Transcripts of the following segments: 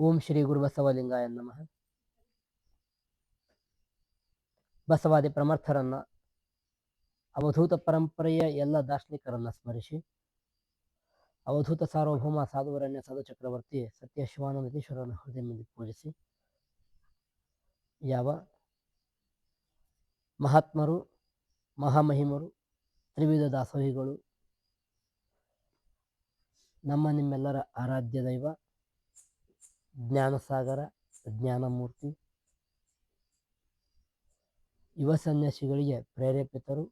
ಓಂ ಶ್ರೀ ಗುರು ಬಸವಲಿಂಗಾಯ ನಮಃ. ಬಸವಾದಿ ಪ್ರಮರ್ಥರನ್ನ, ಅವಧೂತ ಪರಂಪರೆಯ ಎಲ್ಲ ದಾರ್ಶನಿಕರನ್ನ ಸ್ಮರಿಸಿ, ಅವಧೂತ ಸಾರ್ವಭೌಮ ಸಾಧುವರಣ್ಯ ಸಾಧು ಚಕ್ರವರ್ತಿ ಸತ್ಯ ಶಿವಾನಂದೀಶ್ವರನ ಹೃದಯದಲ್ಲಿ ಪೂಜಿಸಿ, ಯಾವ ಮಹಾತ್ಮರು, ಮಹಾಮಹಿಮರು, ತ್ರಿವಿಧ ದಾಸೋಹಿಗಳು, ನಮ್ಮ ನಿಮ್ಮೆಲ್ಲರ ಆರಾಧ್ಯ ದೈವ ಜ್ಞಾನಸಾಗರ ಜ್ಞಾನಮೂರ್ತಿ, ಯುವ ಸನ್ಯಾಸಿಗಳಿಗೆ ಪ್ರೇರೇಪಿತರು,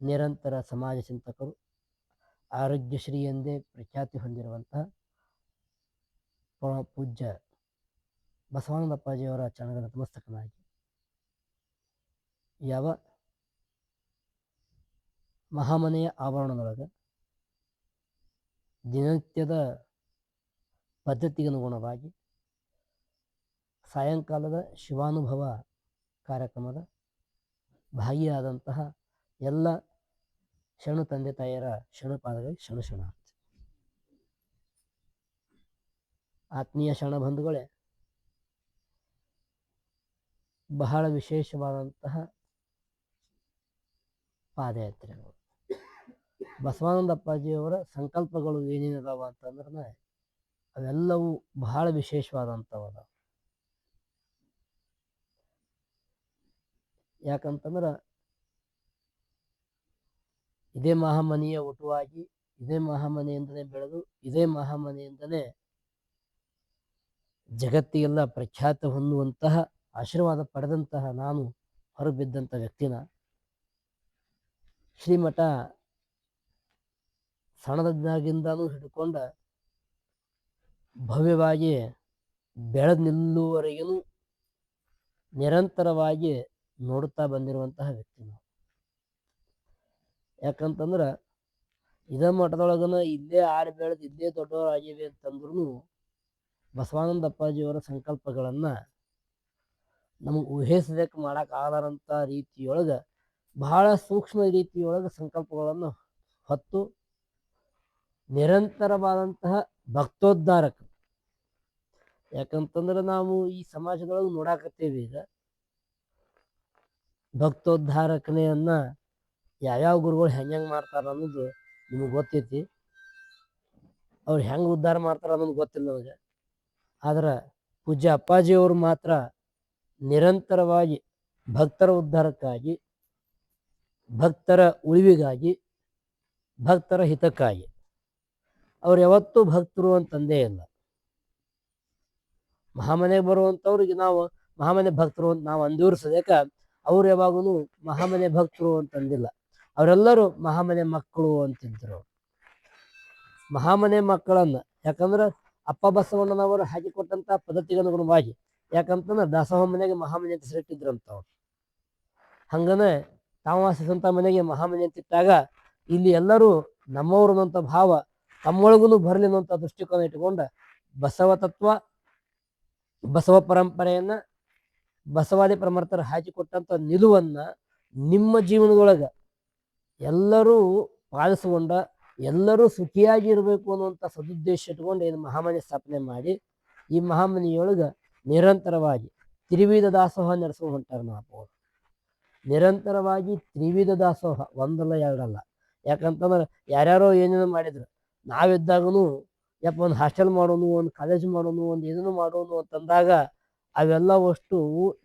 ನಿರಂತರ ಸಮಾಜ ಚಿಂತಕರು, ಆರೋಗ್ಯಶ್ರೀ ಎಂದೇ ಪ್ರಖ್ಯಾತಿ ಹೊಂದಿರುವಂತಹ ಪರಮ ಪೂಜ್ಯ ಬಸವಾನಂದ ಅಪ್ಪಾಜಿಯವರ ಚರಣಗಳ ನತಮಸ್ತಕನಾಗಿ, ಯಾವ ಮಹಾಮನೆಯ ಆವರಣದೊಳಗೆ ದಿನನಿತ್ಯದ ಪದ್ಧತಿಗನುಗುಣವಾಗಿ ಸಾಯಂಕಾಲದ ಶಿವಾನುಭವ ಕಾರ್ಯಕ್ರಮದ ಭಾಗಿಯಾದಂತಹ ಎಲ್ಲ ಶರಣು ತಂದೆ ತಾಯಿಯರ ಶರಣಪಾದಗಳಿಗೆ ಶರಣ. ಆತ್ಮೀಯ ಶರಣಬಂಧುಗಳೇ, ಬಹಳ ವಿಶೇಷವಾದಂತಹ ಪಾದಯಾತ್ರೆಗಳು. ಬಸವಾನಂದ ಅಪ್ಪಾಜಿಯವರ ಸಂಕಲ್ಪಗಳು ಏನೇನದಾವ ಅಂತಂದ್ರೆ ಅವೆಲ್ಲವೂ ಬಹಳ ವಿಶೇಷವಾದಂಥವದ. ಯಾಕಂತಂದ್ರೆ ಇದೇ ಮಹಾಮನೆಯ ಒಟುವಾಗಿ, ಇದೇ ಮಹಾಮನೆಯಿಂದಲೇ ಬೆಳೆದು, ಇದೇ ಮಹಾಮನೆಯಿಂದಲೇ ಜಗತ್ತಿಗೆಲ್ಲ ಪ್ರಖ್ಯಾತ ಹೊಂದುವಂತಹ ಆಶೀರ್ವಾದ ಪಡೆದಂತಹ ನಾನು ಹೊರಬಿದ್ದಂಥ ವ್ಯಕ್ತಿನ ಶ್ರೀಮಠ ಸಣ್ಣದಾಗಿಂದನೂ ಹಿಡ್ಕೊಂಡ ಭವ್ಯವಾಗಿ ಬೆಳೆದು ನಿಲ್ಲುವವರೆಗೂ ನಿರಂತರವಾಗಿ ನೋಡುತ್ತಾ ಬಂದಿರುವಂತಹ ವ್ಯಕ್ತಿ ನಾವು. ಯಾಕಂತಂದ್ರೆ ಇದೇ ಮಠದೊಳಗನ ಇಲ್ಲೇ ಆಡಿ ಬೆಳೆದು ಇಲ್ಲೇ ದೊಡ್ಡವರಾಗಿವೆ ಅಂತಂದ್ರೂ ಬಸವಾನಂದ ಅಪ್ಪಾಜಿಯವರ ಸಂಕಲ್ಪಗಳನ್ನು ನಮಗೆ ಊಹಿಸಬೇಕು ಮಾಡೋಕ್ಕಾಗಲಾರಂಥ ರೀತಿಯೊಳಗೆ ಬಹಳ ಸೂಕ್ಷ್ಮ ರೀತಿಯೊಳಗೆ ಸಂಕಲ್ಪಗಳನ್ನು ಹೊತ್ತು ನಿರಂತರವಾದಂತಹ ಭಕ್ತೋದ್ಧಾರಕ. ಯಾಕಂತಂದ್ರೆ ನಾವು ಈ ಸಮಾಜದೊಳಗೆ ನೋಡಾಕತ್ತೇವೆ, ಈಗ ಭಕ್ತೋದ್ಧಾರಕನೆಯನ್ನ ಯಾವ್ಯಾವ ಗುರುಗಳು ಹೆಂಗೆ ಮಾಡ್ತಾರ ಅನ್ನೋದು ನಿಮಗೆ ಗೊತ್ತೈತಿ. ಅವ್ರು ಹೆಂಗೆ ಉದ್ಧಾರ ಮಾಡ್ತಾರ ಅನ್ನೋದು ಗೊತ್ತಿಲ್ಲ ನಮಗೆ. ಆದ್ರೆ ಪೂಜ್ಯ ಅಪ್ಪಾಜಿಯವರು ಮಾತ್ರ ನಿರಂತರವಾಗಿ ಭಕ್ತರ ಉದ್ಧಾರಕ್ಕಾಗಿ, ಭಕ್ತರ ಉಳಿವಿಗಾಗಿ, ಭಕ್ತರ ಹಿತಕ್ಕಾಗಿ ಅವ್ರು ಯಾವತ್ತೂ ಭಕ್ತರು ಅಂತಂದೇ ಇಲ್ಲ. ಮಹಾಮನೆಗೆ ಬರುವಂಥವ್ರಿಗೆ ನಾವು ಮಹಾಮನೆ ಭಕ್ತರು ಅಂತ ನಾವು ಅಂದಿವ್ರು ಸದ್ಯಕ್ಕೆ ಅವ್ರು ಯಾವಾಗೂ ಮಹಾಮನೆ ಭಕ್ತರು ಅಂತಂದಿಲ್ಲ. ಅವರೆಲ್ಲರೂ ಮಹಾಮನೆ ಮಕ್ಕಳು ಅಂತಿದ್ರು. ಮಹಾಮನೆ ಮಕ್ಕಳನ್ನು ಯಾಕಂದ್ರೆ ಅಪ್ಪ ಬಸವಣ್ಣನವರು ಹಾಕಿಕೊಟ್ಟಂಥ ಪದ್ಧತಿಗನುಗುಣವಾಗಿ, ಯಾಕಂತಂದ್ರೆ ದಾಸೋಹ ಮನೆಗೆ ಮಹಾಮನೆ ಅಂತ ಹೆಸರಿಟ್ಟಿದ್ರಂಥವ್ರು. ಹಂಗನೇ ತಾವು ವಾಸಿಸಂಥ ಮನೆಗೆ ಮಹಾಮನೆ ಅಂತಿಟ್ಟಾಗ ಇಲ್ಲಿ ಎಲ್ಲರೂ ನಮ್ಮವರು ಅನ್ನೋಂಥ ಭಾವ ತಮ್ಮೊಳಗೂ ಬರಲಿ ಅನ್ನೋಂಥ ದೃಷ್ಟಿಕೋನ ಇಟ್ಟುಕೊಂಡ ಬಸವ ತತ್ವ, ಬಸವ ಪರಂಪರೆಯನ್ನ, ಬಸವಾದಿ ಪ್ರಮರ್ಥರು ಹಾಕಿಕೊಟ್ಟಂಥ ನಿಲುವನ್ನು ನಿಮ್ಮ ಜೀವನದೊಳಗೆ ಎಲ್ಲರೂ ಪಾಲಿಸಿಕೊಂಡ, ಎಲ್ಲರೂ ಸುಖಿಯಾಗಿ ಇರಬೇಕು ಅನ್ನುವಂಥ ಸದುದ್ದೇಶ ಇಟ್ಕೊಂಡು ಏನು ಮಹಾಮನೆ ಸ್ಥಾಪನೆ ಮಾಡಿ ಈ ಮಹಾಮನೆಯೊಳಗೆ ನಿರಂತರವಾಗಿ ತ್ರಿವಿಧ ದಾಸೋಹ ನಡೆಸ್ಕೊಂಡು ಹೊಂಟಾರ ಮಹಾಪೌರು. ನಿರಂತರವಾಗಿ ತ್ರಿವಿಧ ದಾಸೋಹ, ಒಂದಲ್ಲ ಎರಡಲ್ಲ. ಯಾಕಂತಂದ್ರೆ ಯಾರ್ಯಾರೋ ಏನೇನೋ ಮಾಡಿದ್ರು, ನಾವಿದ್ದಾಗೂ ಯಪ್ಪ ಒಂದು ಹಾಸ್ಟೆಲ್ ಮಾಡೋನು, ಒಂದು ಕಾಲೇಜ್ ಮಾಡೋನು, ಒಂದು ಏನೇನೋ ಮಾಡೋನು ಅಂತಂದಾಗ ಅವೆಲ್ಲ ಅಷ್ಟು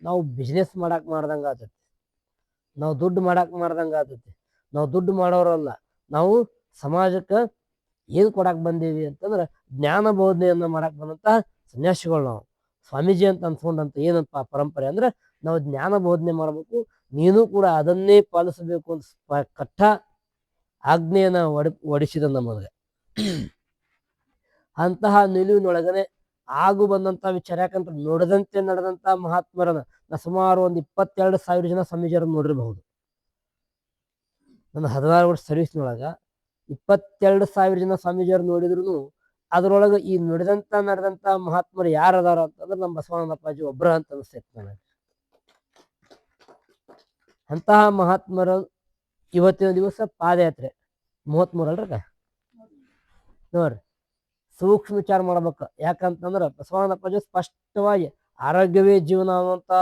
ನಾವು ಬಿಸ್ನೆಸ್ ಮಾಡಕ್ಕೆ ಮಾಡ್ದಂಗೆ ಆಗ್ತೈತಿ, ನಾವು ದುಡ್ಡು ಮಾಡಕ್ಕೆ ಮಾಡ್ದಂಗೆ ಆಗ್ತೈತಿ. ನಾವು ದುಡ್ಡು ಮಾಡೋರಲ್ಲ, ನಾವು ಸಮಾಜಕ್ಕೆ ಏನು ಕೊಡಕ್ಕೆ ಬಂದೀವಿ ಅಂತಂದ್ರೆ ಜ್ಞಾನ ಬೋಧನೆಯನ್ನು ಮಾಡಕ್ಕೆ ಬಂದಂತಹ ಸನ್ಯಾಸಿಗಳು ನಾವು. ಸ್ವಾಮೀಜಿ ಅಂತ ಅನ್ಸ್ಕೊಂಡಂತ ಏನಪ್ಪ ಪರಂಪರೆ ಅಂದ್ರೆ ನಾವು ಜ್ಞಾನ ಬೋಧನೆ ಮಾಡಬೇಕು, ನೀನು ಕೂಡ ಅದನ್ನೇ ಪಾಲಿಸಬೇಕು ಅಂತ ಕಟ್ಟ ಆಜ್ಞೆಯನ್ನು ಒಡಿಸಿದ ನಮಗೆ. ಅಂತಹ ನಿಲುವಿನೊಳಗನೆ ಆಗು ಬಂದಂಥ ವಿಚಾರ. ಯಾಕಂತ ನೋಡದಂತೆ ನಡೆದಂಥ ಮಹಾತ್ಮರನ್ನ ನಾ ಸುಮಾರು ಒಂದು 22,000 ಜನ ಸ್ವಾಮೀಜಿಯರನ್ನು ನೋಡಿರಬಹುದು. ನನ್ನ 16 ವರ್ಷ ಸರ್ವಿಸ್ನೊಳಗೆ 22,000 ಜನ ಸ್ವಾಮೀಜಿಯರು ನೋಡಿದ್ರು ಅದರೊಳಗೆ ಈ ನಡೆದಂಥ ಮಹಾತ್ಮರು ಯಾರು ಅದಾರ ಅಂತಂದ್ರೆ ನಮ್ಮ ಬಸವಾನಂದ ಅಪ್ಪಾಜಿ ಒಬ್ಬರ ಅಂತ ಅನಿಸ್ತೈತೆ ನನಗೆ. ಅಂತಹ ಮಹಾತ್ಮರ ಇವತ್ತಿನ ದಿವಸ ಪಾದಯಾತ್ರೆ 33 ಅಲ್ರಕ್ಕ ನೋಡ್ರಿ, ಸೂಕ್ಷ್ಮ ವಿಚಾರ ಮಾಡ್ಬೇಕು. ಯಾಕಂತಂದ್ರೆ ಬಸವಣ್ಣಪ್ಪ ಸ್ಪಷ್ಟವಾಗಿ ಆರೋಗ್ಯವೇ ಜೀವನ ಅನ್ನುವಂಥ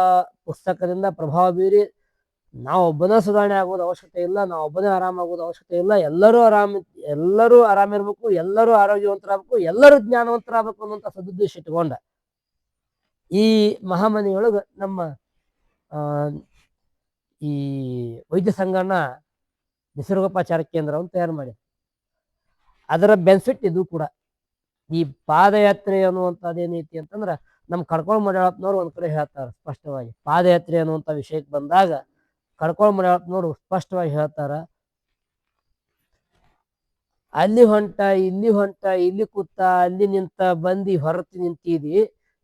ಪುಸ್ತಕದಿಂದ ಪ್ರಭಾವ ಬೀರಿ ನಾವು ಒಬ್ಬನೇ ಸುಧಾರಣೆ ಆಗೋದು ಅವಶ್ಯಕತೆ ಇಲ್ಲ, ನಾವು ಒಬ್ಬನೇ ಆರಾಮಾಗೋದು ಅವಶ್ಯಕತೆ ಇಲ್ಲ, ಎಲ್ಲರೂ ಆರಾಮಿರ್ಬೇಕು, ಎಲ್ಲರೂ ಆರೋಗ್ಯವಂತರಾಗಬೇಕು, ಎಲ್ಲರೂ ಜ್ಞಾನವಂತರಾಗಬೇಕು ಅನ್ನುವಂಥ ಸದುದ್ದೇಶ ಇಟ್ಕೊಂಡ ಈ ಮಹಾಮನೆಯೊಳಗೆ ನಮ್ಮ ಈ ವೈದ್ಯ ಸಂಘನ ನಿಸರ್ಗೋಪಚಾರ ಕೇಂದ್ರವನ್ನು ತಯಾರು ಮಾಡಿ ಅದರ ಬೆನಿಫಿಟ್ ಇದು ಕೂಡ. ಈ ಪಾದಯಾತ್ರೆ ಅನ್ನುವಂಥದ್ದು ಏನೈತಿ ಅಂತಂದ್ರೆ ನಮ್ಮ ಕಡ್ಕೊಳ ಮಡ್ಯಾಳಪ್ಪನವ್ರು ಒಂದ್ ಕಡೆ ಹೇಳ್ತಾರೆ ಸ್ಪಷ್ಟವಾಗಿ. ಪಾದಯಾತ್ರೆ ಅನ್ನುವಂಥ ವಿಷಯಕ್ಕೆ ಬಂದಾಗ ಕಡ್ಕೊಳ ಮಡ್ಯಾಳಪ್ಪನವ್ರು ಸ್ಪಷ್ಟವಾಗಿ ಹೇಳ್ತಾರ, ಅಲ್ಲಿ ಹೊಂಟ ಇಲ್ಲಿ ಕೂತ ಅಲ್ಲಿ ನಿಂತ ಬಂದು ಹೊರತು ನಿಂತಿದಿ,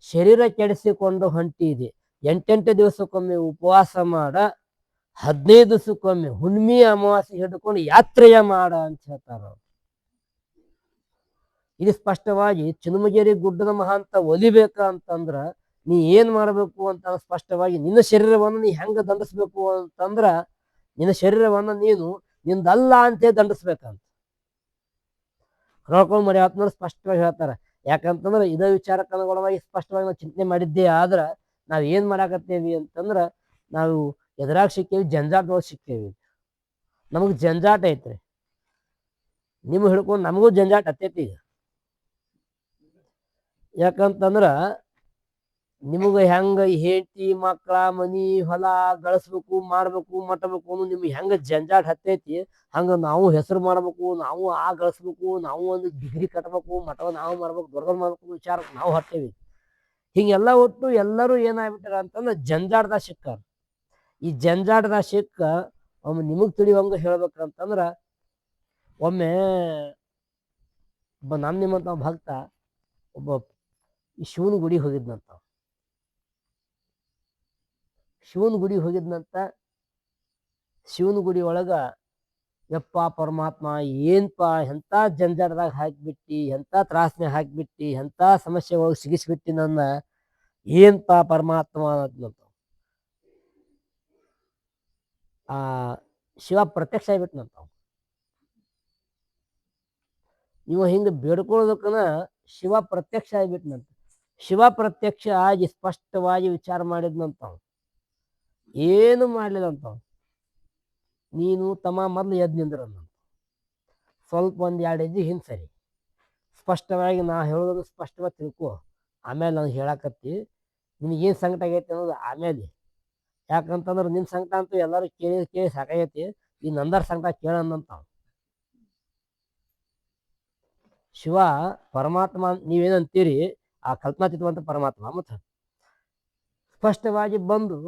ಶರೀರ ಕೆಡಿಸಿಕೊಂಡು ಹೊಂಟಿದಿ, 8 ದಿವಸಕ್ಕೊಮ್ಮೆ ಉಪವಾಸ ಮಾಡ, 15 ದಿವಸಕ್ಕೊಮ್ಮೆ ಹುಣ್ಮಿ ಅಮಾವಾಸ್ಯೆ ಹಿಡ್ಕೊಂಡು ಯಾತ್ರೆಯ ಮಾಡ ಅಂತ ಹೇಳ್ತಾರ. ಇದು ಸ್ಪಷ್ಟವಾಗಿ ಚಿನ್ಮಗೇರಿ ಗುಡ್ಡದ ಮಹಾಂತ ಒಲಿಬೇಕ ಅಂತಂದ್ರ ನೀ ಏನ್ ಮಾಡ್ಬೇಕು ಅಂತ ಸ್ಪಷ್ಟವಾಗಿ ನಿನ್ನ ಶರೀರವನ್ನು ನೀ ಹೆಂಗ ದಂಡಿಸ್ಬೇಕು ಅಂತಂದ್ರ ನಿನ್ನ ಶರೀರವನ್ನು ನೀನು ನಿಂದಲ್ಲ ಅಂತೇ ದಂಡಿಸ್ಬೇಕಂತ ಕಳ್ಕೊಂಡ್ ಮಾಡಿ ಆತ್ಮರು ಸ್ಪಷ್ಟವಾಗಿ ಹೇಳ್ತಾರ. ಯಾಕಂತಂದ್ರೆ ಇದೇ ವಿಚಾರಕ್ಕೆ ಅನುಗುಣವಾಗಿ ಸ್ಪಷ್ಟವಾಗಿ ನಾವು ಚಿಂತನೆ ಮಾಡಿದ್ದೇ ಆದ್ರ ನಾವ್ ಏನ್ ಮಾಡಾಕತ್ತೇವಿ ಅಂತಂದ್ರ ನಾವು ಎದುರಾಗ ಸಿಕ್ಕೇವಿ, ಜಂಜಾಟದೊಳಗೆ ಸಿಕ್ಕೇವಿ. ನಮಗ್ ಜಂಜಾಟ ಐತ್ರಿ, ನಿಮ್ಗೆ ಹಿಡ್ಕೊಂಡು ನಮಗೂ ಜಂಜಾಟ ಹತ್ತೈತಿ ಈಗ. ಯಾಕಂತಂದ್ರ ನಿಮಗೆ ಹೆಂಗ ಹೆಂಡತಿ ಮಕ್ಕಳ ಮನಿ ಹೊಲ ಗಳಿಸ್ಬೇಕು ಮಾಡ್ಬೇಕು ಮಟ್ಟಬೇಕು ಅನ್ನೋ ನಿಮ್ಗೆ ಹೆಂಗ ಜಂಜಾಟ ಹತ್ತೈತಿ, ಹಂಗ ನಾವು ಹೆಸರು ಮಾಡ್ಬೇಕು, ನಾವು ಗಳಿಸ್ಬೇಕು, ನಾವು ಒಂದು ಡಿಗ್ರಿ ಕಟ್ಬೇಕು, ಮಠ ನಾವು ಮಾಡ್ಬೇಕು, ದೊಡ್ಡ ಮಾಡ್ಬೇಕು ವಿಚಾರಕ್ಕೆ ನಾವು ಹತ್ತೇವಿ. ಹಿಂಗೆಲ್ಲ ಒಟ್ಟು ಎಲ್ಲರೂ ಏನಾಗ್ಬಿಟ್ಟಾರ ಅಂತಂದ್ರೆ ಜಂಜಾಟದ ಸಿಕ್ಕಾರ. ಈ ಜಂಜಾಟದ ಸಿಕ್ಕ ಒಮ್ಮೆ ನಿಮಗ್ ತಿಳಿಯುವಂಗ ಹೇಳ್ಬೇಕಂತಂದ್ರ ಒಮ್ಮೆ ಒಬ್ಬ ನಿಮ್ಮಂತ ಭಕ್ತ ಒಬ್ಬ ಈ ಶಿವನ ಗುಡಿ ಹೋಗಿದ್ನಂತ. ಶಿವನ ಗುಡಿ ಒಳಗ ಯಪ್ಪ ಪರಮಾತ್ಮ ಏನ್ಪ ಎಂತ ಜಂಜಾಟದಾಗ ಹಾಕಿಬಿಟ್ಟಿ, ಎಂತ ತ್ರಾಸನೆ ಹಾಕಿಬಿಟ್ಟಿ, ಎಂತ ಸಮಸ್ಯೆ ಒಳಗೆ ಸಿಗಿಸ್ಬಿಟ್ಟಿ ನನ್ನ, ಏನ್ಪ ಪರಮಾತ್ಮ ಅನ್ನೋದ್ನಂತ. ಆ ಶಿವ ಪ್ರತ್ಯಕ್ಷ ಆಗ್ಬಿಟ್ನಂತ. ಇವ ಹಿಂಗ ಬೇಡ್ಕೊಳ್ಳೋದಕ್ಕನ ಶಿವ ಪ್ರತ್ಯಕ್ಷ ಆಗ್ಬಿಟ್ನಂತ. ಶಿವ ಪ್ರತ್ಯಕ್ಷ ಆಗಿ ಸ್ಪಷ್ಟವಾಗಿ ವಿಚಾರ ಮಾಡಿದ್ನಂತ. ಏನು ಮಾಡ್ಲಿಲ್ಲಂತ. ನೀನು ತಮ್ಮ ಮೊದ್ಲು ಎದ್ ನಿಂದ್ರಂತ, ಸ್ವಲ್ಪ 1-2 ಹೆಜ್ಜೆ ಹಿಂದ್ ಸರಿ, ಸ್ಪಷ್ಟವಾಗಿ ನಾ ಹೇಳೋದು ಸ್ಪಷ್ಟವಾಗಿ ತಿಳ್ಕೊ, ಆಮೇಲೆ ನಾನು ಹೇಳಾಕತ್ತಿ ನಿನಗೇನು ಸಂಕಟ ಆಗೈತಿ ಅನ್ನೋದು ಆಮೇಲೆ. ಯಾಕಂತಂದ್ರೆ ನಿನ್ನ ಸಂಕಟ ಅಂತೂ ಎಲ್ಲರೂ ಕೇಳಿ ಸಾಕಾಗೈತಿ, ಈ ನಂದರ ಸಂಕಟ ಕೇಳಂದಂತ. ಶಿವ ಪರಮಾತ್ಮ ನೀವೇನಂತೀರಿ ಆ ಕಲ್ಪನಾತೀತವಂತ ಪರಮಾತ್ಮ ಮತ್ತ ಸ್ಪಷ್ಟವಾಗಿ ಬಂದು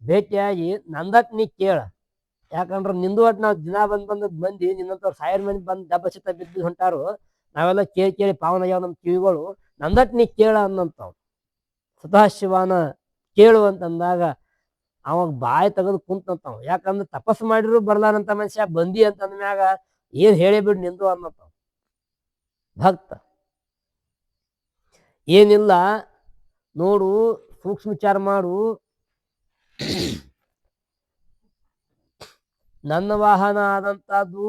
ಭೇಟಿಯಾಗಿ ನಂದಟ್ ನೀ ಕೇಳ. ಯಾಕಂದ್ರೆ ನಿಂದು ಒಟ್ಟು ನಾವು ದಿನ ಬಂದ್ ಮಂದಿ ನಿನ್ನಂತವ್ರು 1000 ಮಂದಿ ಬಂದು ದಬ್ಬ ಚಿತ್ತ ಬಿದ್ದು ಹೊಂಟಾರು, ನಾವೆಲ್ಲ ಕೇಳಿ ಪಾವನ ಆಗ್ಯಾವ ನಮ್ಮ ಕಿವಿಗಳು, ನಂದಟ್ ನೀ ಕೇಳ ಅನ್ನಂತಾವ್. ಸ್ವತಃ ಶಿವನ ಕೇಳು ಅಂತಂದಾಗ ಅವಾಗ ಬಾಯಿ ತೆಗೆದು ಕುಂತಂತಾವ. ಯಾಕಂದ್ರೆ ತಪಸ್ಸು ಮಾಡಿದ್ರು ಬರ್ಲಾರಂತ ಮನುಷ್ಯ ಬಂದಿ ಅಂತಂದ್ಮ್ಯಾಗ ಏನ್ ಹೇಳಿ ಬಿಡು ನಿಂದು ಅನ್ನಂತಾವ ಭಕ್ತ. ಏನಿಲ್ಲ ನೋಡು, ಸೂಕ್ಷ್ಮ ವಿಚಾರ ಮಾಡು, ನನ್ನ ವಾಹನ ಆದಂತದ್ದು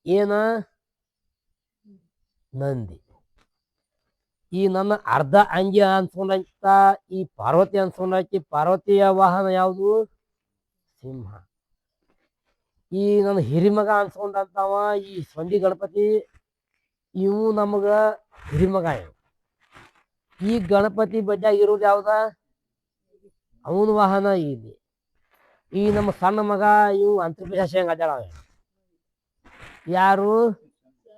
ಏನ ನಂದಿ. ಈ ನನ್ನ ಅರ್ಧ ಅಂಗಿ ಅನ್ಸ್ಕೊಂಡಂತ ಈ ಪಾರ್ವತಿ ಅನ್ಸ್ಕೊಂಡಾಕಿ, ಪಾರ್ವತಿಯ ವಾಹನ ಯಾವುದು? ಸಿಂಹ. ಈ ನನ್ನ ಹಿರಿಮಗ ಅನ್ಸ್ಕೊಂಡಂತವ ಈ ಸೊಂಡಿ ಗಣಪತಿ, ಇವು ನಮಗ ಹಿರಿಮಗ. ಈ ಗಣಪತಿ ಬಡ್ಡಾಗಿರೋದು ಯಾವ್ದ? ಅವನ ವಾಹನ ಇಲ್ಲಿ. ಈ ನಮ್ಮ ಸಣ್ಣ ಮಗ ಇವು ಅಂತರ್ಪಿಶಾಚ ಅಡ್ಯಾಳ. ಯಾರು?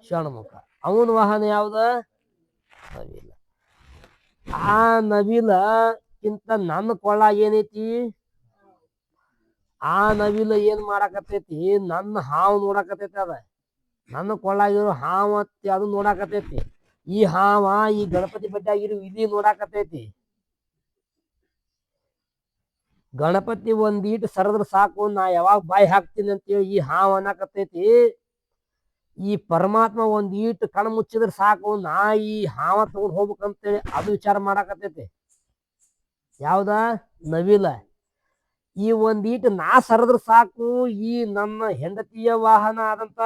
ಷಣ್ಮುಖ. ಅವನ ವಾಹನ ಯಾವ್ದ? ನವಿಲ. ಆ ನವಿಲಕ್ಕಿಂತ ನನ್ನ ಕೊಳ್ಳ ಏನೈತಿ? ಆ ನವಿಲ ಏನ್ ಮಾಡಾಕತ್ತೈತಿ? ನನ್ನ ಹಾವು ನೋಡಾಕತ್ತೈತಿ. ಅದ ನನ್ನ ಕೊಳ್ಳಾಗಿರೋ ಹಾವತ್ತಿ ಅದು ನೋಡಾಕತ್ತೈತಿ. ಈ ಹಾವ ಈ ಗಣಪತಿ ಬಡ್ಡಾಗಿರೋ ಇಲ್ಲಿ ನೋಡಾಕತ್ತೈತಿ. ಗಣಪತಿ ಒಂದೀಟ್ ಸರದ್ರ ಸಾಕು, ನಾ ಯಾವಾಗ ಬಾಯಿ ಹಾಕ್ತೀನಿ ಅಂತೇಳಿ ಈ ಹಾವ ಅನ್ನಕತ್ತೈತಿ. ಈ ಪರಮಾತ್ಮ ಒಂದೀಟ್ ಕಣ್ ಮುಚ್ಚಿದ್ರೆ ಸಾಕು, ನಾ ಈ ಹಾವ ತಗೊಂಡ್ ಹೋಗ್ಬೇಕಂತೇಳಿ ಅದು ವಿಚಾರ ಮಾಡಾಕತ್ತೈತಿ. ಯಾವ್ದ? ನವಿಲ. ಈ ಒಂದೀಟ್ ನಾ ಸರದ್ರ ಸಾಕು, ಈ ನನ್ನ ಹೆಂಡತಿಯ ವಾಹನ ಆದಂತ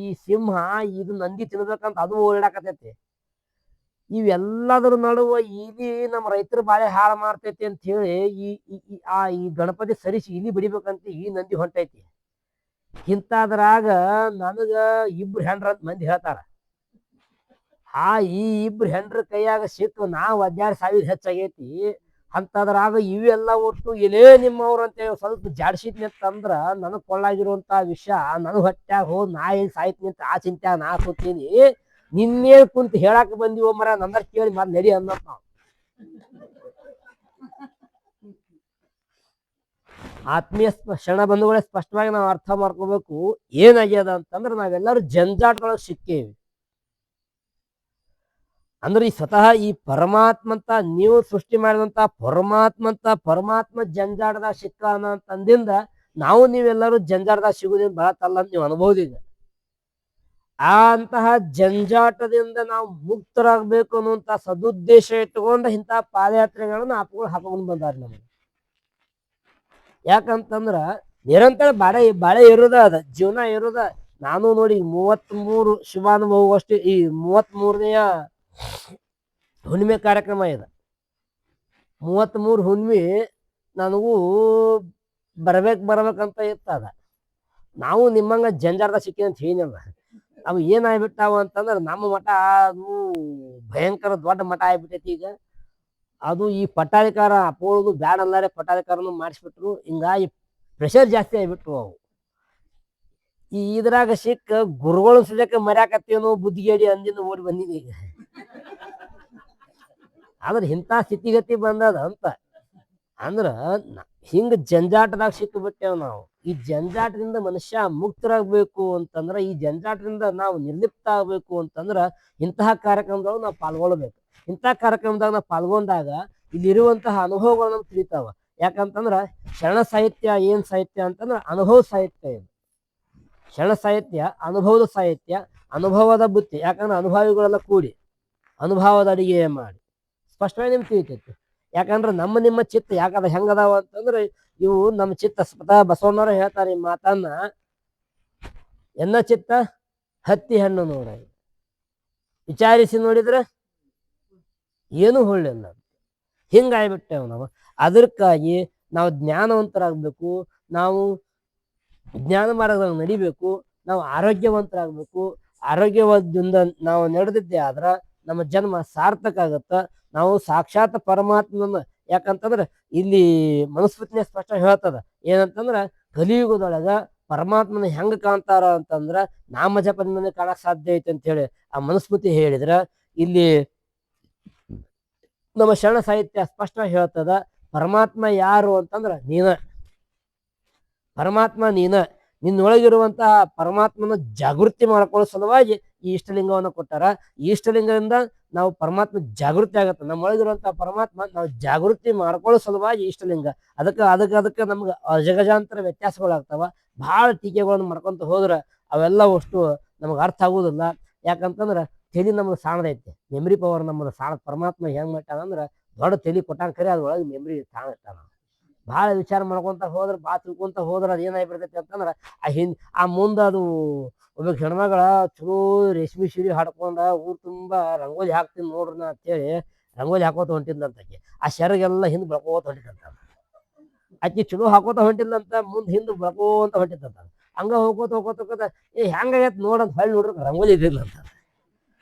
ಈ ಸಿಂಹ ಇದು ನಂದಿ ತಿನ್ಬೇಕಂತ ಅದು ಓಡಾಕತೈತಿ. ಇವೆಲ್ಲದರ ನಡುವ ಇಲಿ ನಮ್ಮ ರೈತರು ಬಾಳೆ ಹಾಳು ಮಾಡ್ತೈತಿ ಅಂತ ಹೇಳಿ ಈ ಗಣಪತಿ ಸರಿಸಿ ಇಲಿ ಬಿಡಿಬೇಕಂತ ಈ ನಂದಿ ಹೊಂಟೈತಿ. ಇಂಥದ್ರಾಗ ನನಗ ಇಬ್ರು ಹೆಂಡ್ರ ಅಂತ ಮಂದಿ ಹೇಳ್ತಾರ. ಈ ಇಬ್ರು ಹೆಂಡ್ರ ಕೈಯಾಗ ಸಿಕ್ಕು ನಾವು 16,000 ಹೆಚ್ಚಾಗೈತಿ. ಅಂತದ್ರಾಗ ಇವೆಲ್ಲ ಒಟ್ಟು ಎಲೇ ನಿಮ್ಮವ್ರು ಅಂತೇಳಿ ಸ್ವಲ್ಪ ಜಾಡ್ಸಿದ್ನಿ ಅಂತಂದ್ರ ನನಗ್ ಕೊಳ್ಳಾಗಿರುವಂತ ವಿಷಯ ನನಗ್ ಹೊಟ್ಯಾಗ ಹೋದ್ ನಾ ಏನ್ ಸಾಯ್ತೀನಿ ಅಂತ ಆ ಚಿಂತ್ಯಾಗ ನಾ ಕೂತೀನಿ. ನಿನ್ನೇನ್ ಕುಂತ ಹೇಳಾಕ ಬಂದಿವ ಮರ ನಂದರ್ ಕೇಳಿ ಮತ್ ನಡಿ ಅನ್ನೋದ್ ನಾವು. ಆತ್ಮೀಯ ಶರಣ ಬಂಧುಗಳೇ, ಸ್ಪಷ್ಟವಾಗಿ ನಾವು ಅರ್ಥ ಮಾಡ್ಕೋಬೇಕು ಏನಾಗ್ಯದ ಅಂತಂದ್ರೆ ನಾವೆಲ್ಲರೂ ಜಂಜಾಟದೊಳಗೆ ಸಿಕ್ಕೇವಿ. ಅಂದ್ರೆ ಈ ಸ್ವತಃ ಈ ಪರಮಾತ್ಮ ಅಂತ ನೀವು ಸೃಷ್ಟಿ ಮಾಡಿದಂತ ಪರಮಾತ್ಮ ಜಂಜಾಟದಾಗ ಸಿಕ್ಕಾನ ಅಂತಂದಿಂದ ನಾವು ನೀವೆಲ್ಲರೂ ಜಂಜಾಟದಾಗ ಸಿಗುವುದೇನು ಬಹಳ ತಲ್ಲ ಅಂತ ನೀವು ಅನ್ಬಹುದು. ಈಗ ಅಂತಹ ಜಂಜಾಟದಿಂದ ನಾವು ಮುಕ್ತರಾಗಬೇಕು ಅನ್ನುವಂತ ಸದುದ್ದೇಶ ಇಟ್ಟುಕೊಂಡು ಇಂತಹ ಪಾದಯಾತ್ರೆಗಳನ್ನ ಹಾಕೊಂಡು ಬಂದಾರ ನಮಗೆ. ಯಾಕಂತಂದ್ರ ನಿರಂತರ ಬಾಳೆ ಇರೋದ ಅದ, ಜೀವನ ಇರೋದ. ನಾನು ನೋಡಿ 33 ಶುಭಾನುಭವ ಅಷ್ಟೇ ಈ 33ನೇಯ ಹುಣ್ಣಿಮೆ ಕಾರ್ಯಕ್ರಮ ಇದೆ. 33 ಹುಣ್ಣಿಮೆ ನನಗೂ ಬರ್ಬೇಕಂತ ಇರ್ತದ. ನಾವು ನಿಮ್ಮಂಗ ಜಂಜಾಟದ ಸಿಕ್ಕಿ ಅಂತ ಏನಿಲ್ಲ. ಅವು ಏನಾಗ್ಬಿಟ್ಟಾವ ಅಂತಂದ್ರೆ ನಮ್ಮ ಮಠ ಅದು ಭಯಂಕರ ದೊಡ್ಡ ಮಠ ಆಗ್ಬಿಟ್ಟೈತಿ. ಈಗ ಅದು ಈ ಪಟ್ಟಾಧಿಕಾರ ಅಪ್ಪೋದು ಬ್ಯಾಡ ಅಲ್ಲಾರೆ ಪಟ್ಟಾಧಿಕಾರನು ಮಾಡಿಸ್ಬಿಟ್ರು. ಹಿಂಗಾಗಿ ಪ್ರೆಷರ್ ಜಾಸ್ತಿ ಆಗ್ಬಿಟ್ರು. ಅವು ಇದ್ರಾಗ ಸಿಕ್ಕ ಗುರುಗಳು ಸದ್ಯಕ್ಕೆ ಮರ್ಯಾಕತ್ತೇನೋ ಬುದ್ಧಿಗೇಡಿ ಅಂದಿನ ಓಡಿ ಬಂದಿನಿ. ಈಗ ಆದ್ರೆ ಇಂಥ ಸ್ಥಿತಿಗತಿ ಬಂದದ ಅಂತ ಅಂದ್ರ ಹಿಂಗ ಜಂಜಾಟದಾಗ ಸಿಕ್ಕು ಬಿಟ್ಟೇವ್ ನಾವು. ಈ ಜಂಜಾಟದಿಂದ ಮನುಷ್ಯ ಮುಕ್ತರಾಗಬೇಕು ಅಂತಂದ್ರ, ಈ ಜಂಜಾಟದಿಂದ ನಾವು ನಿರ್ಲಿಪ್ತ ಆಗ್ಬೇಕು ಅಂತಂದ್ರ ಇಂತಹ ಕಾರ್ಯಕ್ರಮದೊಳಗೆ ನಾವು ಪಾಲ್ಗೊಳ್ಬೇಕು. ಇಂತಹ ಕಾರ್ಯಕ್ರಮದಾಗ ನಾವು ಪಾಲ್ಗೊಂಡಾಗ ಇಲ್ಲಿರುವಂತಹ ಅನುಭವಗಳು ನಮ್ಗೆ ತಿಳಿತಾವ. ಯಾಕಂತಂದ್ರ ಶರಣ ಸಾಹಿತ್ಯ ಏನ್ ಸಾಹಿತ್ಯ ಅಂತಂದ್ರ ಅನುಭವ ಸಾಹಿತ್ಯ. ಇದು ಶರಣ ಸಾಹಿತ್ಯ ಅನುಭವದ ಸಾಹಿತ್ಯ, ಅನುಭವದ ಬುತ್ತಿ. ಯಾಕಂದ್ರೆ ಅನುಭವಿಗಳೆಲ್ಲ ಕೂಡಿ ಅನುಭವದ ಅಡಿಗೆ ಮಾಡಿ ಸ್ಪಷ್ಟವಾಗಿ ನಿಮ್ಗೆ ತಿಳಿತೈತಿ. ಯಾಕಂದ್ರೆ ನಿಮ್ಮ ಚಿತ್ತ ಯಾಕದ ಹೆಂಗದಾವ ಅಂತಂದ್ರೆ ಇವು ನಮ್ಮ ಚಿತ್ತ ಸ್ವತಃ ಬಸವಣ್ಣವ್ರ ಹೇಳ್ತಾರೆ ಈ ಮಾತನ್ನ, ಎನ್ನ ಚಿತ್ತ ಹತ್ತಿ ಹಣ್ಣು ನೋಡ, ವಿಚಾರಿಸಿ ನೋಡಿದ್ರೆ ಏನು ಹೊಳ್ಳಿಲ್ಲ. ಹಿಂಗಾಗ್ಬಿಟ್ಟೇವ್ ನಾವು. ಅದಕ್ಕಾಗಿ ನಾವು ಜ್ಞಾನವಂತರಾಗಬೇಕು, ನಾವು ಜ್ಞಾನ ಮಾರ್ಗದಾಗ ನಡಿಬೇಕು, ನಾವು ಆರೋಗ್ಯವಂತರಾಗಬೇಕು. ಆರೋಗ್ಯವಾದಿಂದ ನಾವು ನಡೆದಿದ್ದೆ ಆದ್ರ ನಮ್ಮ ಜನ್ಮ ಸಾರ್ಥಕ ಆಗತ್ತ. ನಾವು ಸಾಕ್ಷಾತ್ ಪರಮಾತ್ಮನ, ಯಾಕಂತಂದ್ರ ಇಲ್ಲಿ ಮನುಸ್ಮೃತಿನೇ ಸ್ಪಷ್ಟ ಹೇಳ್ತದ ಏನಂತಂದ್ರ ಕಲಿಯುಗದೊಳಗ ಪರಮಾತ್ಮನ ಹೆಂಗ ಕಾಣ್ತಾರ ಅಂತಂದ್ರ ನಾಮ ಜಪದಿಂದನೇ ಕಾಣಕ್ ಸಾಧ್ಯ ಐತೆ ಅಂತ ಹೇಳಿ ಆ ಮನುಸ್ಮೃತಿ ಹೇಳಿದ್ರ, ಇಲ್ಲಿ ನಮ್ಮ ಶರಣ ಸಾಹಿತ್ಯ ಸ್ಪಷ್ಟ ಹೇಳ್ತದ ಪರಮಾತ್ಮ ಯಾರು ಅಂತಂದ್ರ ಪರಮಾತ್ಮ ನಿನ್ನೊಳಗಿರುವಂತಹ ಪರಮಾತ್ಮನ ಜಾಗೃತಿ ಮಾಡ್ಕೊಳ್ಳೋ ಸಲುವಾಗಿ ಈ ಇಷ್ಟಲಿಂಗವನ್ನು ಕೊಟ್ಟಾರ. ಈ ಇಷ್ಟಲಿಂಗದಿಂದ ನಾವು ಪರಮಾತ್ಮ ಜಾಗೃತಿ ಆಗತ್ತ. ನಮ್ಮೊಳಗಿರುವಂತಹ ಪರಮಾತ್ಮ ನಾವು ಜಾಗೃತಿ ಮಾಡ್ಕೊಳ್ಳೋ ಸಲುವಾಗಿ ಇಷ್ಟಲಿಂಗ. ಅದಕ್ಕೆ ನಮ್ಗೆ ಅಜಗಜಾಂತರ ವ್ಯತ್ಯಾಸಗಳಾಗ್ತಾವ. ಬಹಳ ಟೀಕೆಗಳನ್ನು ಮಾಡ್ಕೊಂತ ಹೋದ್ರ ಅವೆಲ್ಲ ಅಷ್ಟು ನಮಗ್ ಅರ್ಥ ಆಗುದಿಲ್ಲ. ಯಾಕಂತಂದ್ರ ತಲೆ ನಮ್ಗೆ ಸಾಣದೈತಿ, ಮೆಮ್ರಿ ಪವರ್ ನಮ್ಮದು ಸಾಣ. ಪರಮಾತ್ಮ ಹೆಂಗ್ ಮಾಡ್ತಾನಂದ್ರ ದೊಡ್ಡ ತಲೆ ಕೊಟ್ಟಾನ, ಖರೆ ಅದ್ರೊಳಗೆ ಮೆಮ್ರಿ ಸಾಣಿರ್ತಾನ. ಭಾಳ ವಿಚಾರ ಮಾಡ್ಕೊಂತ ಹೋದ್ರ, ಭಾಳ ತಿಳ್ಕೊಂತ ಹೋದ್ರ ಅದು ಏನಾಗ್ಬಿಡ್ತೈತಿ ಅಂತಂದ್ರ ಆ ಮುಂದ ಅದು ಒಬ್ಬ ಹೆಣ್ಮಗಳ ಚಲೋ ರೇಷ್ಮೆ ಸೀರೆ ಹಾಡ್ಕೊಂಡ ಊರ್ ತುಂಬಾ ರಂಗೋಲಿ ಹಾಕ್ತೀನಿ ನೋಡ್ರಿ ಅಂತೇಳಿ ರಂಗೋಲಿ ಹಾಕೋತ ಹೊಂಟಿದ್ಲಂತಕ್ಕೆ. ಆ ಶೆರಗೆಲ್ಲ ಹಿಂದ್ ಬೆಳ್ಕೋತ ಹೊಂಟಿದಂತ. ಆಕಿ ಚಲೋ ಹಾಕೋತ ಹೊಂಟಿದ್ಲಂತ, ಮುಂದ್ ಹಿಂದ್ ಬೆಳ್ಕೋತ ಹೊಂಟಿದ್ದಂತ. ಹಂಗ ಹೋಗೋತ ಹೆಂಗಾಗೈತ್ ನೋಡಂತ ಹೊಳ್ಳಿ ನೋಡ್ರಿ ರಂಗೋಲಿ ಇದಿರ್ಲಂತ.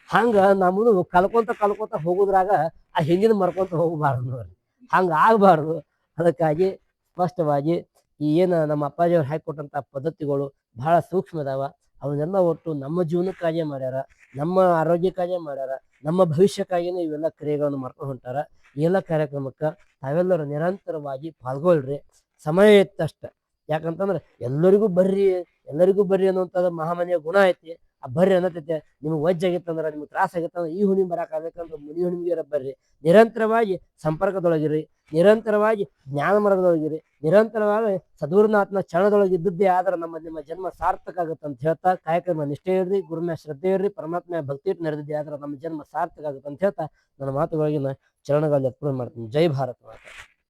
ಹಂಗ ನಮ್ಮದು ಕಲ್ಕೊಂತ ಹೋಗುದ್ರಾಗ ಆ ಹಿಂದಿನ ಮರ್ಕೊಂತ ಹೋಗಬಾರ್ದು ನೋಡ್ರಿ, ಹಂಗ ಆಗ್ಬಾರ್ದು. ಅದಕ್ಕಾಗಿ ಸ್ಪಷ್ಟವಾಗಿ ಈ ಏನು ನಮ್ಮ ಅಪ್ಪಾಜಿಯವ್ರು ಹಾಕಿಕೊಟ್ಟಂತ ಪದ್ಧತಿಗಳು ಬಹಳ ಸೂಕ್ಷ್ಮ ಅದಾವ. ಅವನ್ನೆಲ್ಲ ಒಟ್ಟು ನಮ್ಮ ಜೀವನಕ್ಕಾಗಿಯೇ ಮಾಡ್ಯಾರ, ನಮ್ಮ ಆರೋಗ್ಯಕ್ಕಾಗಿಯೇ ಮಾಡ್ಯಾರ, ನಮ್ಮ ಭವಿಷ್ಯಕ್ಕಾಗಿಯೇ ಇವೆಲ್ಲ ಕ್ರಿಯೆಗಳನ್ನು ಮಾಡ್ಕೊಂಡು ಹೊಂಟಾರ. ಈ ಎಲ್ಲ ಕಾರ್ಯಕ್ರಮಕ್ಕೆ ತಾವೆಲ್ಲರೂ ನಿರಂತರವಾಗಿ ಪಾಲ್ಗೊಳ್ರಿ, ಸಮಯ ಇತ್ತಷ್ಟ. ಯಾಕಂತಂದ್ರೆ ಎಲ್ಲರಿಗೂ ಬರ್ರಿ ಅನ್ನುವಂಥದ್ದು ಮಹಾಮನೆಯ ಗುಣ ಐತಿ. ಆ ಬರ್ರಿ ಅನ್ನತೈತೆ. ನಿಮ್ಗೆ ವಜ್ಜಾಗಿತ್ತಂದ್ರೆ, ನಿಮ್ಗೆ ತ್ರಾಸ ಆಗಿತ್ತಂದ್ರೆ ಈ ಹುಣ್ಣಿಮೆ ಬರಕಾಗಬೇಕಂದ್ರೆ ಮುನಿ ಹುಣ್ಣಿಮೆಗೆ ಬರ್ರಿ. ನಿರಂತರವಾಗಿ ಸಂಪರ್ಕದೊಳಗಿರಿ, ನಿರಂತರವಾಗಿ ಜ್ಞಾನ ಮಾರ್ಗದೊಳಗಿರಿ, ನಿರಂತರವಾಗಿ ಸದ್ಗುರುನಾಥನ ಚರಣದೊಳಗೆ ಇದ್ದದ್ದೇ ಆದ್ರೆ ನಿಮ್ಮ ಜನ್ಮ ಸಾರ್ಥಕ ಆಗುತ್ತೆ ಅಂತ ಹೇಳ್ತಾ, ಕಾರ್ಯಕ್ರಮ ನಿಷ್ಠೆ ಇರ್ರಿ, ಗುರುಮ್ಯ ಶ್ರದ್ಧೆ ಇರ್ರಿ, ಪರಮಾತ್ಮ ಭಕ್ತಿ ಇಟ್ಟು ನಡೆದಿದ್ದೆ ಆದ್ರೆ ನಮ್ಮ ಜನ್ಮ ಸಾರ್ಥಕ ಆಗುತ್ತೆ ಅಂತ ಹೇಳ್ತಾ ನನ್ನ ಮಾತುಗಳಿಗೆ ಚರಣಗಳಲ್ಲಿ ಅರ್ಪಣೆ ಮಾಡ್ತೀನಿ. ಜೈ ಭಾರತ ಮಾತಾ.